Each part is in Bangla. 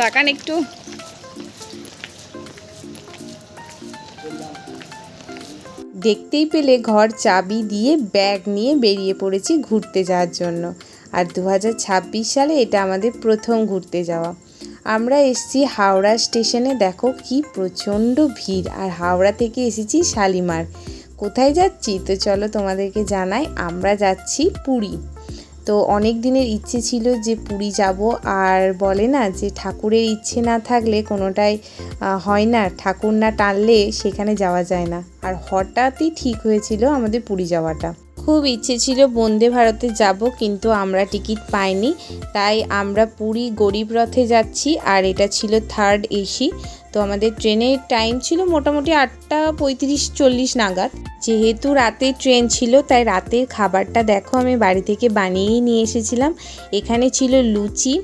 তাকান একটু। দেখতেই পেলে ঘর চাবি দিয়ে ব্যাগ নিয়ে বেরিয়ে পড়েছি ঘুরতে যাওয়ার জন্য। আর 2026 সালে এটা আমাদের প্রথম ঘুরতে যাওয়া। আমরা এসেছি হাওড়া স্টেশনে। দেখো কি প্রচণ্ড ভিড়। আর হাওড়া থেকে এসেছি শালিমার। কোথায় যাচ্ছি তো চলো তোমাদেরকে জানাই। আমরা যাচ্ছি পুরী। তো অনেক দিনের ইচ্ছে ছিল যে পুরী যাব। আর বলে না যে ঠাকুরের ইচ্ছে না থাকলে কোনোটাই হয় না, ঠাকুর না টানলে সেখানে যাওয়া যায় না। আর হঠাৎই ঠিক হয়েছিল আমাদের পুরী যাওয়াটা। খুব ইচ্ছে ছিল বন্দে ভারতে যাব, কিন্তু আমরা টিকিট পাইনি। তাই আমরা পুরী গরিব রথে যাচ্ছি। আর এটা ছিল 3rd AC। তো আমাদের ট্রেনের টাইম ছিল মোটামুটি 8:35-40 নাগাদ। যেহেতু রাতের ট্রেন ছিল তাই রাতের খাবারটা দেখো আমি বাড়ি থেকে বানিয়েই নিয়ে এসেছিলাম। এখানে ছিল লুচি,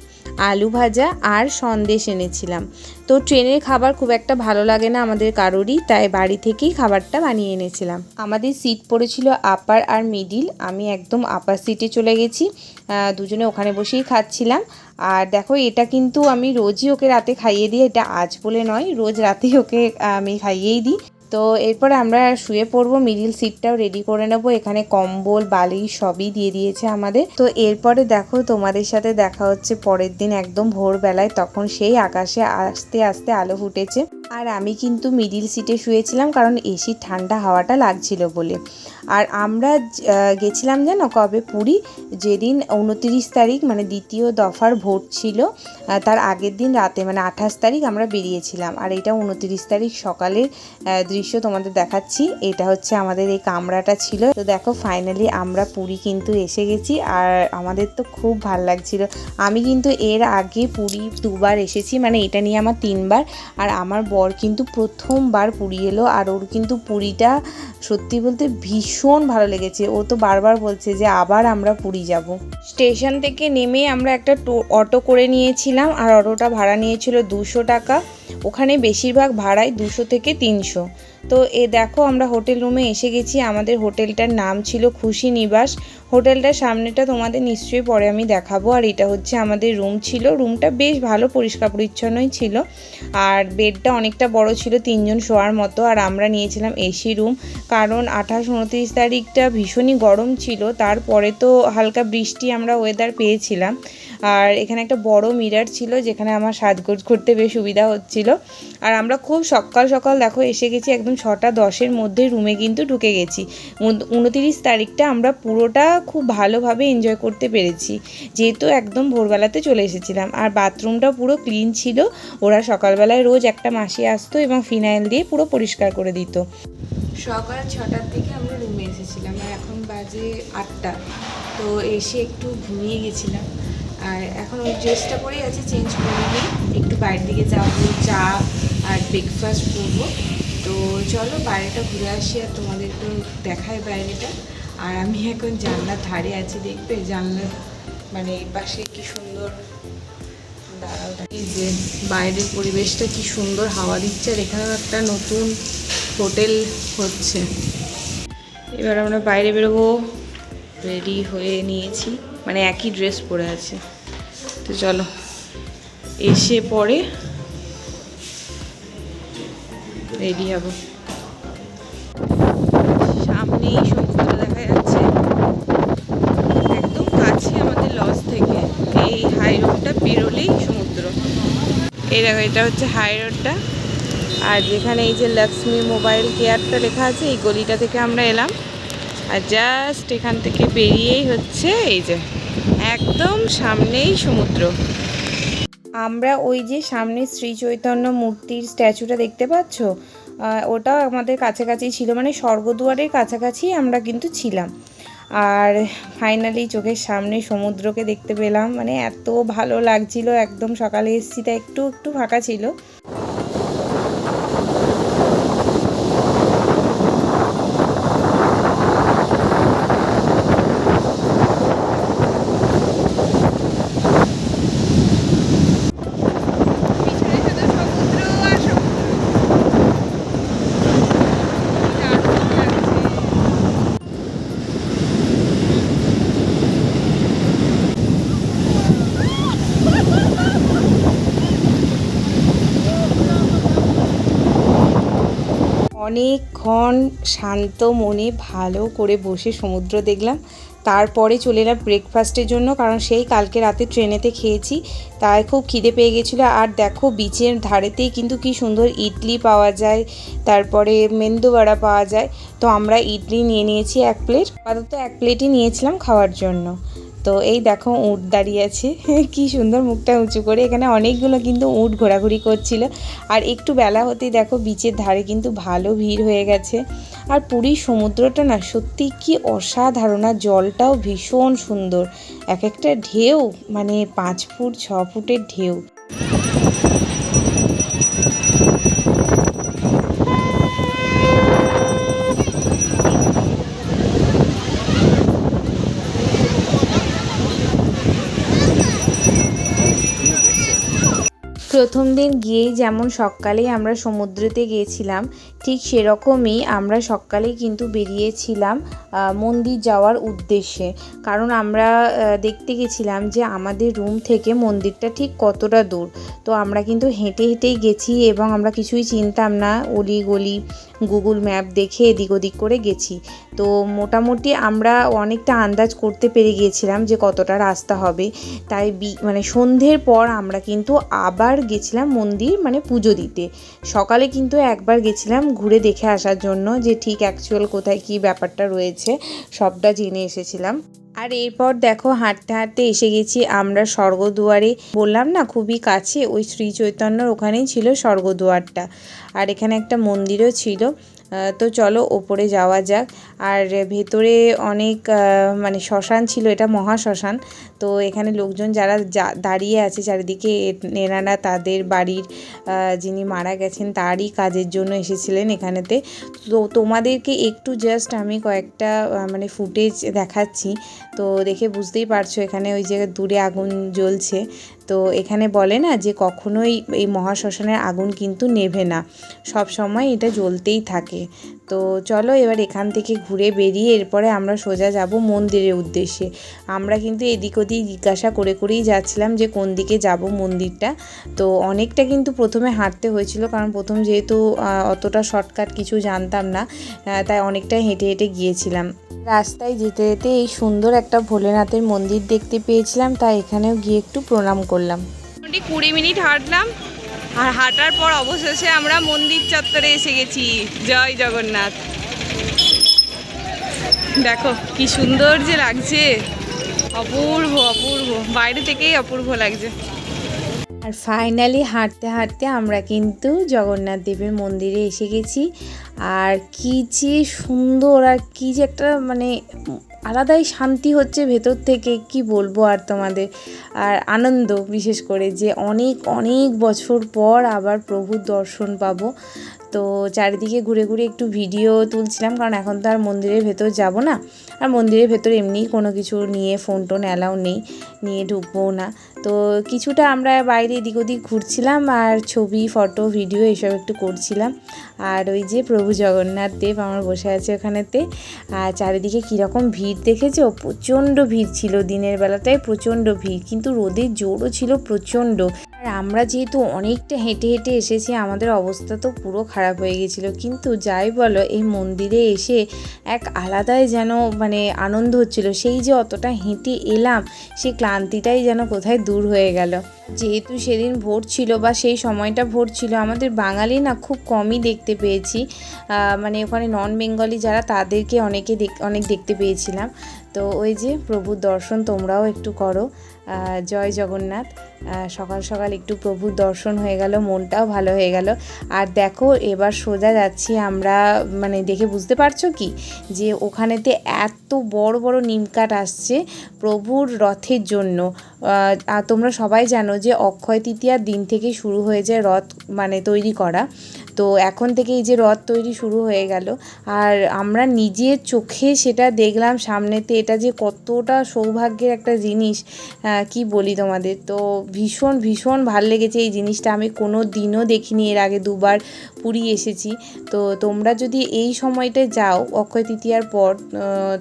আলু ভাজা আর সন্দেশ এনেছিলাম। তো ট্রেনের খাবার খুব একটা ভালো লাগে না আমাদের কারোরই, তাই বাড়ি থেকেই খাবারটা বানিয়ে এনেছিলাম। আমাদের সিট পড়েছিল আপার আর মিডিল। আমি একদম আপার সিটে চলে গেছি। দুজনে ওখানে বসেই খাচ্ছিলাম। আর দেখো এটা কিন্তু আমি রোজই ওকে রাতে খাইয়ে দিই। এটা আজ বলে নয়, রোজ রাতেই ওকে আমি খাইয়েই দিই। তো এরপরে আমরা শুয়ে পড়বো। মিডিল সিটটাও রেডি করে নেবো। এখানে কম্বল বালিশ সবই দিয়ে দিয়েছে আমাদের। তো এরপরে দেখো তোমাদের সাথে দেখা হচ্ছে পরের দিন একদম ভোরবেলায়। তখন সেই আকাশে আস্তে আস্তে আলো ফুটেছে। আর আমি কিন্তু মিডিল সিটে শুয়েছিলাম, কারণ এসির ঠান্ডা হাওয়াটা লাগছিল বলে। আর আমরা গেছিলাম জানো কবে পুরী? যেদিন 29 তারিখ মানে দ্বিতীয় দফার ভোট ছিল, তার আগের দিন রাতে মানে 28 তারিখ আমরা বেরিয়েছিলাম। আর এটা 29 তারিখ সকালের দৃশ্য তোমাদের দেখাচ্ছি। এটা হচ্ছে আমাদের এই কামরাটা ছিল। তো দেখো ফাইনালি আমরা পুরী কিন্তু এসে গেছি। আর আমাদের তো খুব ভাল লাগছিল। আমি কিন্তু এর আগে পুরী 2বার এসেছি, মানে এটা নিয়ে আমার 3বার। আর আমার বর কিন্তু প্রথমবার পুরী এলো। আর ওর কিন্তু পুরীটা সত্যি বলতে ভীষণ ভালো লেগেছে। ও তো বারবার বলছে যে আবার আমরা পুরী যাব। স্টেশন থেকে নেমে আমরা একটা অটো করে নিয়েছিলাম। আর অটোটা ভাড়া নিয়েছিল 200 টাকা। ওখানে বেশিরভাগ ভাড়াই 200 থেকে 300। তো দেখো আমরা হোটেল রুমে এসে গেছি। আমাদের হোটেলটার নাম ছিল খুশি নিবাস। হোটেলটার সামনেটা তোমাদের নিশ্চয়ই পরে আমি দেখাবো। আর এটা হচ্ছে আমাদের রুম ছিল। রুমটা বেশ ভালো পরিষ্কার পরিচ্ছন্নই ছিল। আর বেডটা অনেকটা বড় ছিল, 3 জন শোয়ার মতো। আর আমরা নিয়েছিলাম এসি রুম, কারণ 28-29 তারিখটা ভীষণই গরম ছিল। তারপরে তো হালকা বৃষ্টি আমরা ওয়েদার পেয়েছিলাম। আর এখানে একটা বড় মিরর ছিল, যেখানে আমার সাজগোজ করতে বেশ সুবিধা হচ্ছিল। আর আমরা খুব সকাল সকাল দেখো এসে গেছি, একদম 6:10-এর মধ্যে রুমে কিন্তু ঢুকে গেছি। 29 তারিখটা আমরা পুরোটা খুব ভালোভাবে এনজয় করতে পেরেছি, যেহেতু একদম ভোরবেলাতে চলে এসেছিলাম। আর বাথরুমটা পুরো ক্লিন ছিল। ওরা সকালবেলায় রোজ একটা মাসি আসতো এবং ফিনাইল দিয়ে পুরো পরিষ্কার করে দিত। সকাল 6টার দিকে আমরা রুমে এসেছিলাম। আর এখন বাজে 8টা। তো এসে একটু ঘুমিয়ে গেছিলাম। আর এখন ওই ড্রেসটা পরেই আছে, চেঞ্জ করে নিই। একটু বাইরের দিকে যাবো, চা আর ব্রেকফাস্ট করবো। তো চলো বাইরেটা ঘুরে আসি আর তোমাদেরকে দেখাই বাইরেটা। আর আমি এখন জানলার ধারে আছি, দেখবে জানলার মানে এই পাশে কি সুন্দর দাঁড়াও, এই যে বাইরের পরিবেশটা কি সুন্দর হাওয়া দিচ্ছে। আর এখানেও একটা নতুন হোটেল হচ্ছে। এবার আমরা বাইরে বেরোবো। রেডি হয়ে নিয়েছি, মানে একই ড্রেস পরে আছে। তো চলো এসে পরে রেডি হব। সামনেই সমুদ্র দেখা যাচ্ছে, একদম কাছে আমাদের লজ থেকে। এই হাই রোডটা পেরোলেই সমুদ্র। এই দেখো এটা হচ্ছে হাই রোডটা। আর যেখানে এই যে লক্ষ্মী মোবাইল কেয়ারটা লেখা আছে, এই গলিটা থেকে আমরা এলাম। আর জাস্ট এখান থেকে বেরিয়েই হচ্ছে এই যে একদম সামনেই সমুদ্র। আমরা ওই যে সামনে শ্রী চৈতন্য মূর্তির স্ট্যাচুটা দেখতে পাচ্ছ, ওটাও আমাদের কাছাকাছি ছিল, মানে স্বর্গদুয়ারের কাছাকাছি আমরা কিন্তু ছিলাম। আর ফাইনালি চোখের সামনে সমুদ্রকে দেখতে পেলাম, মানে এত ভালো লাগছিল। একদম সকালে এসেছি তাই একটু একটু ফাঁকা ছিল। অনেকক্ষণ শান্ত মনে ভালো করে বসে সমুদ্র দেখলাম। তারপরে চলে এলাম ব্রেকফাস্টের জন্য, কারণ সেই কালকে রাতে ট্রেনেতে খেয়েছি, তাই খুব খিদে পেয়ে গেছিলো। আর দেখো বিচের ধারেতেই কিন্তু কি সুন্দর ইডলি পাওয়া যায়, তারপরে মেন্দু বড়া পাওয়া যায়। তো আমরা ইডলি নিয়ে নিয়েছি 1 প্লেট, আপাতত 1 প্লেটই নিয়েছিলাম খাওয়ার জন্য। তো এই দেখো উট দাঁড়িয়ে আছে কি সুন্দর মুখটা উঁচু করে। এখানে অনেকগুলো কিন্তু উট ঘোরাঘুরি করছিল। আর একটু বেলা হতেই দেখো বিচের ধারে কিন্তু ভালো ভিড় হয়ে গেছে। আর পুরীর সমুদ্রটা না সত্যি কি অসাধারণ, আর জলটাও ভীষণ সুন্দর। এক একটা ঢেউ মানে 5 ফুট 6 ফুটের ঢেউ। প্রথম দিন গিয়েই যেমন সকালেই আমরা সমুদ্রেতে গিয়েছিলাম, ঠিক সেরকমই আমরা সকালেই কিন্তু বেরিয়েছিলাম মন্দির যাওয়ার উদ্দেশ্যে। কারণ আমরা দেখতে গেছিলাম যে আমাদের রুম থেকে মন্দিরটা ঠিক কতটা দূর। তো আমরা কিন্তু হেঁটে হেঁটেই গেছি এবং আমরা কিছুই চিনতাম না, অলি গলি গুগল ম্যাপ দেখে এদিক ওদিক করে গেছি। তো মোটামুটি আমরা অনেকটা আন্দাজ করতে পেরে গিয়েছিলাম যে কতটা রাস্তা হবে। তাই মানে সন্ধ্যের পর আমরা কিন্তু আবার গেছিলাম মন্দির মানে পুজো দিতে। সকালে কিন্তু একবার গেছিলাম ঘুরে দেখে আসার জন্য যে ঠিক অ্যাকচুয়াল কোথায় কী ব্যাপারটা রয়েছে, সবটা জেনে এসেছিলাম। আর এরপর দেখো হাঁটতে হাঁটতে এসে গেছি আমরা স্বর্গদুয়ারে। বললাম না খুবই কাছে, ওই শ্রী চৈতন্যর ওখানেই ছিল স্বর্গদুয়ারটা। আর এখানে একটা মন্দিরও ছিল। তো চলো ওপরে যাওয়া যাক। আর ভেতরে অনেক মানে শ্মশান ছিল, এটা মহাশ্মশান। তো এখানে লোকজন যারা দাঁড়িয়ে আছে চারিদিকে, এনারা তাদের বাড়ির যিনি মারা গেছেন তারই কাজের জন্য এসেছিলেন এখানেতে। তো তোমাদেরকে একটু জাস্ট আমি কয়েকটা মানে ফুটেজ দেখাচ্ছি। তো দেখে বুঝতেই পারছো এখানে ওই জায়গায় দূরে আগুন জ্বলছে। তো এখানে বলে না যে কখনোই এই মহাশ্মশানের আগুন কিন্তু নেভে না, সব সময় এটা জ্বলতেই থাকে। তো চলো এবার এখান থেকে ঘুরে বেরিয়ে এরপরে আমরা সোজা যাব মন্দিরের উদ্দেশ্যে। আমরা কিন্তু এদিক ওদিক জিজ্ঞাসা করে করেই যাচ্ছিলাম যে কোন দিকে যাব মন্দিরটা। তো অনেকটা কিন্তু প্রথমে হাঁটতে হয়েছিল, কারণ প্রথম যেহেতু অতটা শর্টকাট কিছু জানতাম না, তাই অনেকটাই হেঁটে হেঁটে গিয়েছিলাম। রাস্তায় যেতে যেতে এই সুন্দর একটা ভোলেনাথের মন্দির দেখতে পেয়েছিলাম, তাই এখানেও গিয়ে একটু প্রণাম করলাম। 20 মিনিট হাঁটলাম, আর হাঁটার পর অবশেষে আমরা মন্দির চত্বরে এসে গেছি। জয় জগন্নাথ। দেখো কি সুন্দর যে লাগছে, অপূর্ব অপূর্ব, বাইরে থেকেই অপূর্ব লাগছে। আর ফাইনালি হাঁটতে হাঁটতে আমরা কিন্তু জগন্নাথ দেবের মন্দিরে এসে গেছি। আর কী যে সুন্দর, আর কী যে একটা মানে আলাদাই শান্তি হচ্ছে ভেতর থেকে, কি বলবো আর তোমাদের। আর আনন্দ বিশেষ করে যে অনেক অনেক বছর পর আবার প্রভুর দর্শন পাবো। তো চারিদিকে ঘুরে ঘুরে একটু ভিডিও তুলছিলাম, কারণ এখন তো আর মন্দিরের ভেতর যাব না। আর মন্দিরের ভেতর এমনি কোনো কিছু নিয়ে ফোন টোন অ্যালাউ নেই, নিয়ে ঢুকবো না। তো কিছুটা আমরা বাইরে এদিক ওদিক ঘুরছিলাম, আর ছবি ফটো ভিডিও এসব একটু করছিলাম। আর ওই যে প্রভু জগন্নাথ দেব আমার বসে আছে ওখানেতে। আর চারিদিকে কীরকম ভিড় দেখেছো, প্রচণ্ড ভিড় ছিল দিনের বেলাটায়, প্রচণ্ড ভিড়, কিন্তু রোদের জোরও ছিল প্রচণ্ড। আর আমরা যেহেতু অনেকটা হেঁটে হেঁটে এসেছি, আমাদের অবস্থা তো পুরো খারাপ হয়ে গেছিলো। কিন্তু যাই বলো, এই মন্দিরে এসে এক আলাদাই যেন মানে আনন্দ হচ্ছিল। সেই যে অতটা হেঁটে এলাম, সেই ক্লান্তিটাই যেন কোথায় দূর হয়ে গেল। যেহেতু সেদিন ভোর ছিল বা সেই সময়টা ভোর ছিল, আমাদের বাঙালি না খুব কমই দেখতে পেয়েছি। মানে ওখানে নন বেঙ্গলি যারা তাদেরকে অনেক দেখতে পেয়েছিলাম। তো ওই যে প্রভুর দর্শন তোমরাও একটু করো। জয় জগন্নাথ। সকাল সকাল একটু প্রভুর দর্শন হয়ে গেল, মনটাও ভালো হয়ে গেল। আর দেখো এবার সোজা যাচ্ছি আমরা, মানে দেখে বুঝতে পারছো কি যে ওখানেতে এত বড় বড় নিমকাঠ আসছে প্রভুর রথের জন্য। তোমরা সবাই জানো যে অক্ষয় তৃতীয়ার দিন থেকে শুরু হয়ে যায় রথ মানে তৈরি করা। তো এখন থেকে এই যে রথ তৈরি শুরু হয়ে গেল, আর আমরা নিজের চোখে সেটা দেখলাম সামনেতে। এটা যে কতটা সৌভাগ্যের একটা জিনিস কি বলি তোমাদের। তো ভীষণ ভীষণ ভাল লেগেছে এই জিনিসটা। আমি কোনো দিনও দেখিনি এর আগে, 2বার পুরী এসেছি। তো তোমরা যদি এই সময়টায় যাও অক্ষয় তৃতীয়ার পর,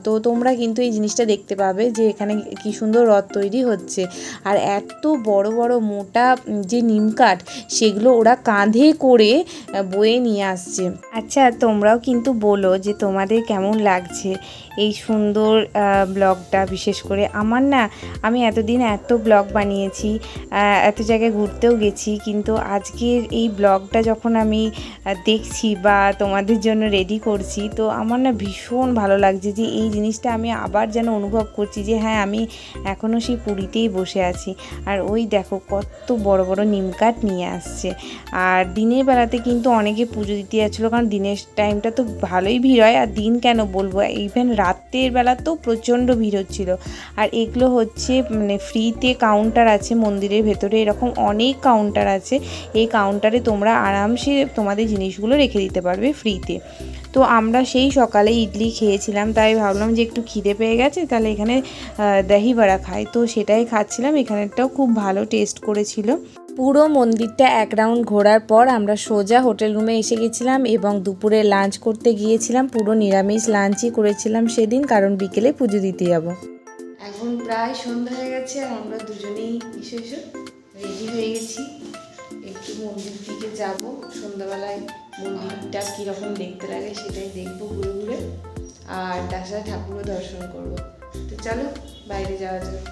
তো তোমরা কিন্তু এই জিনিসটা দেখতে পাবে যে এখানে কি সুন্দর রথ তৈরি হচ্ছে। আর এত বড় বড় মোটা যে নিম কাঠ সেগুলো ওরা কাঁধে করে বয়ে নিয়ে আসছে। আচ্ছা, তোমরাও কিন্তু বলো যে তোমাদের কেমন লাগছে এই সুন্দর ব্লগটা। বিশেষ করে আমার না, আমি এতদিন এত ব্লগ বানিয়েছি, এত জায়গায় ঘুরতেও গেছি, কিন্তু আজকের এই ব্লগটা যখন আমি দেখছি বা তোমাদের জন্য রেডি করছি, তো আমার না ভীষণ ভালো লাগছে যে এই জিনিসটা আমি আবার যেন অনুভব করছি যে হ্যাঁ, আমি এখনও সেই পুরীতেই বসে আছি। আর ওই দেখো কত বড় বড় নিম কাঠ নিয়ে আসছে। আর দিনের বেলাতে কিন্তু অনেকে পুজো দিতে যাচ্ছিলো, কারণ দিনের টাইমটা তো ভালোই ভিড় হয়। আর দিন কেন বলবো, ইভেন রাতের বেলাতেও প্রচণ্ড ভিড় হচ্ছিল। আর এগুলো হচ্ছে মানে ফ্রিতে কাউন্টার আছে মন্দিরের ভেতরে, এরকম অনেক কাউন্টার আছে। এই কাউন্টারে তোমরা আরামসে তোমাদের জিনিসগুলো রেখে দিতে পারবে ফ্রিতে। তো আমরা সেই সকালে ইডলি খেয়েছিলাম, তাই ভাবলাম যে একটু খিদে পেয়ে গেছে, তাহলে এখানে দহি বড়া খাই। তো সেটাই খাচ্ছিলাম। এখানেরটাও খুব ভালো টেস্ট করেছিল। পুরো মন্দিরটা এক রাউন্ড ঘোরার পর আমরা সোজা হোটেল রুমে এসে গেছিলাম এবং দুপুরে লাঞ্চ করতে গিয়েছিলাম। পুরো নিরামিষ লাঞ্চই করেছিলাম সেদিন, কারণ বিকেলে পুজো দিতে যাব। এখন প্রায় সন্ধ্যা হয়ে গেছে আর আমরা দুজনেই এসে রেডি হয়ে গেছি। একটু মন্দির দিকে যাব, সন্ধ্যাবেলায় মন্দিরটা কীরকম দেখতে লাগে সেটাই দেখবো ঘুরে ঘুরে, আর তাছাড়া ঠাকুরও দর্শন করব। তো চলো বাইরে যাওয়া যাক।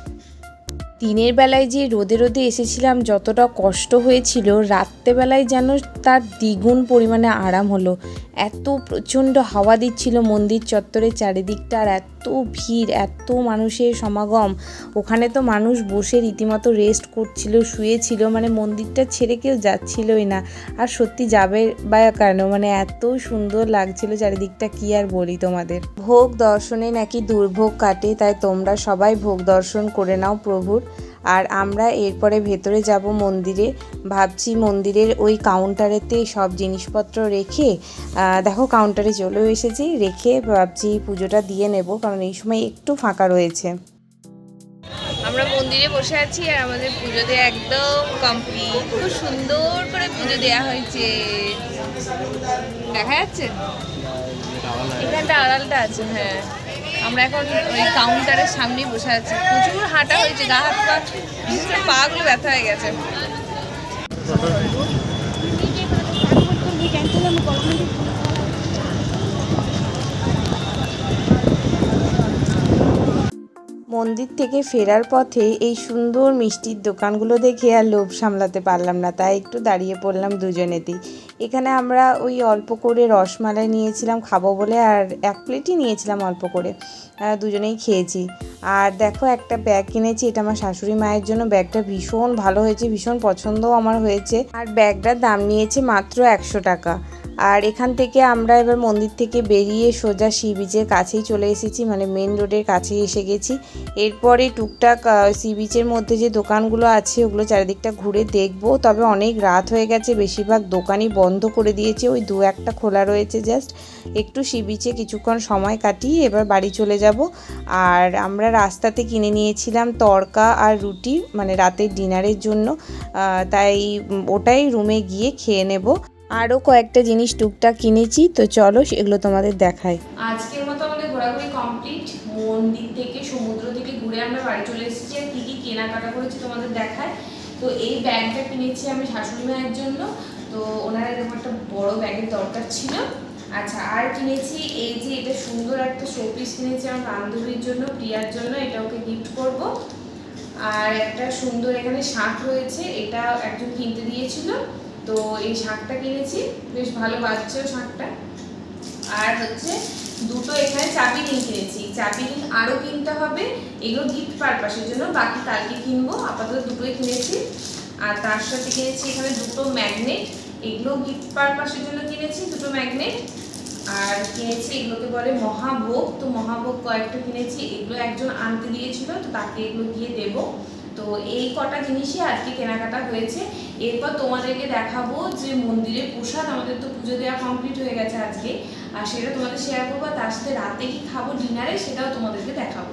দিনের বেলায় যে রোদে রোদে এসেছিলাম, যতটা কষ্ট হয়েছিল, রাত্রেবেলায় যেন তার দ্বিগুণ পরিমাণে আরাম হলো। এত প্রচণ্ড হাওয়া দিচ্ছিল মন্দির চত্বরের চারিদিকটা, আর এত ভিড়, এত মানুষের সমাগম। ওখানে তো মানুষ বসে রীতিমতো রেস্ট করছিল, শুয়েছিল, মানে মন্দিরটা ছেড়ে কেউ যাচ্ছিলই না। আর সত্যি যাবে বা কেন, মানে এত সুন্দর লাগছিল চারিদিকটা, কি আর বলি তোমাদের। ভোগ দর্শনে নাকি দুর্ভোগ কাটে, তাই তোমরা সবাই ভোগ দর্শন করে নাও প্রভুর। আর আমরা এরপরে ভেতরে যাব মন্দিরে। ভাবছি মন্দিরের ওই কাউন্টারেতে সব জিনিসপত্র রেখে, দেখো কাউন্টারে চলেও এসেছি, রেখে ভাবছি পুজোটা দিয়ে নেব, কারণ এই সময় একটু ফাঁকা রয়েছে। আমরা মন্দিরে বসে আছি আর আমাদের পুজো দেওয়া একদম কমপ্লিট। খুব সুন্দর করে পুজো দেওয়া হয়েছে, দেখা যাচ্ছে এখানটা আড়ালটা আছে। হ্যাঁ, আমরা এখন ওই কাউন্টারের সামনেই বসে আছি। প্রচুর হাঁটা হয়েছে, গা হাত পা, বিশেষ করে পা গুলো ব্যথা হয়ে গেছে। মন্দির থেকে ফেরার পথে এই সুন্দর মিষ্টির দোকানগুলো দেখে আর লোভ সামলাতে পারলাম না, তাই একটু দাঁড়িয়ে পড়লাম দুজনেতেই। এখানে আমরা ওই অল্প করে রসমালাই নিয়েছিলাম খাবো বলে, আর এক প্লেটই নিয়েছিলাম অল্প করে, দুজনেই খেয়েছি। আর দেখো একটা ব্যাগ কিনেছি, এটা আমার শাশুড়ি মায়ের জন্য। ব্যাগটা ভীষণ ভালো হয়েছে, ভীষণ পছন্দও আমার হয়েছে। আর ব্যাগটার দাম নিয়েছে মাত্র 100 টাকা। আর এখান থেকে আমরা এবার মন্দির থেকে বেরিয়ে সোজা সি বিচের কাছেই চলে এসেছি, মানে মেন রোডের কাছেই এসে গেছি। এরপরে টুকটাক সি বিচের মধ্যে যে দোকানগুলো আছে ওগুলো চারিদিকটা ঘুরে দেখবো। তবে অনেক রাত হয়ে গেছে, বেশিরভাগ দোকানই বন্ধ করে দিয়েছে, ওই 2-1টা খোলা রয়েছে। জাস্ট একটু সি বিচে কিছুক্ষণ সময় কাটিয়ে এবার বাড়ি চলে যাব। আর আমরা রাস্তাতে কিনে নিয়েছিলাম তড়কা আর রুটি, মানে রাতের ডিনারের জন্য, তাই ওটাই রুমে গিয়ে খেয়ে নেব। আরও কয়েকটা জিনিস টুকটাক কিনেছি, তো চলো সেগুলো তোমাদের দেখাই। আজকের মতো আমাদের ঘোরাঘুরি কমপ্লিট। মন্দির থেকে সমুদ্র থেকে ঘুরে আমরা বাড়ি চলে এসেছি। আর কী কী কেনাকাটা করেছি তোমাদের দেখায়। তো এই ব্যাগটা কিনেছি আমি শাশুড়ি মায়ের জন্য, তো ওনার এরকম একটা বড় ব্যাগের দরকার ছিল। আচ্ছা, আর কিনেছি এই যে এটা সুন্দর একটা শোপিস কিনেছি আমার বান্ধবীর জন্য, প্রিয়ার জন্য, এটা ওকে গিফট করব। আর একটা সুন্দর এখানে শাঁখ রয়েছে, এটা একজন কিনতে দিয়েছিল, তো এই শাঁখটা কিনেছি, বেশ ভালো বাজছেও শাঁখটা। আর হচ্ছে দুটো এখানে চাবি রিং কিনেছি, চাবি রিং আরও কিনতে হবে, এগুলো গিফট পারপাসের জন্য, বাকি কালকে কিনবো। আপাতত দুটোই কিনেছি। আর তার সাথে কিনেছি এখানে দুটো ম্যাগনেট, এগুলো গিফট পারপাসের জন্য কিনেছি, দুটো ম্যাগনেট। আর কিনেছি এগুলোকে বলে মহাভোগ, তো মহাভোগ কয়েকটা কিনেছি, এগুলো একজন আনতে দিয়েছিল, তো তাকে এগুলো গিয়ে দেবো। তো এই কটা জিনিসই আজকে কেনাকাটা হয়েছে। এরপর তোমাদেরকে দেখাবো যে মন্দিরের প্রসাদ, আমাদের তো পুজো দেওয়া কমপ্লিট হয়ে গেছে আজকে, আর সেটা তোমাদের শেয়ার করবো। তার সাথে রাতে কি খাবো ডিনারে, সেটাও তোমাদেরকে দেখাবো।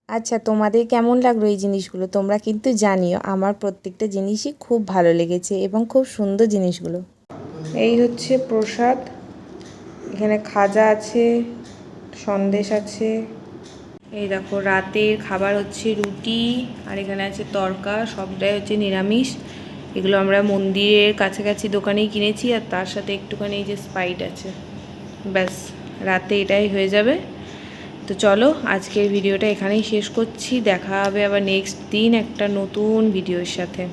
আচ্ছা, তোমাদের কেমন লাগলো এই জিনিসগুলো তোমরা কিন্তু জানিও। আমার প্রত্যেকটা জিনিসই খুব ভালো লেগেছে এবং খুব সুন্দর জিনিসগুলো। এই হচ্ছে প্রসাদ। এখানে খাজা আছে, সন্দেশ আছে। এই দেখো রাতের খাবার হচ্ছে রুটি, আর এখানে আছে তরকা, সবটাই হচ্ছে নিরামিষ। এগুলো আমরা মন্দিরের কাছাকাছি দোকানেই কিনেছি, আর তার সাথে একটুখানি এই যে স্পাইট আছে। ব্যাস, রাতে এটাই হয়ে যাবে। তো চলো আজকের ভিডিওটা এখানেই শেষ করছি। দেখা হবে আবার নেক্সট দিন একটা নতুন ভিডিওর সাথে।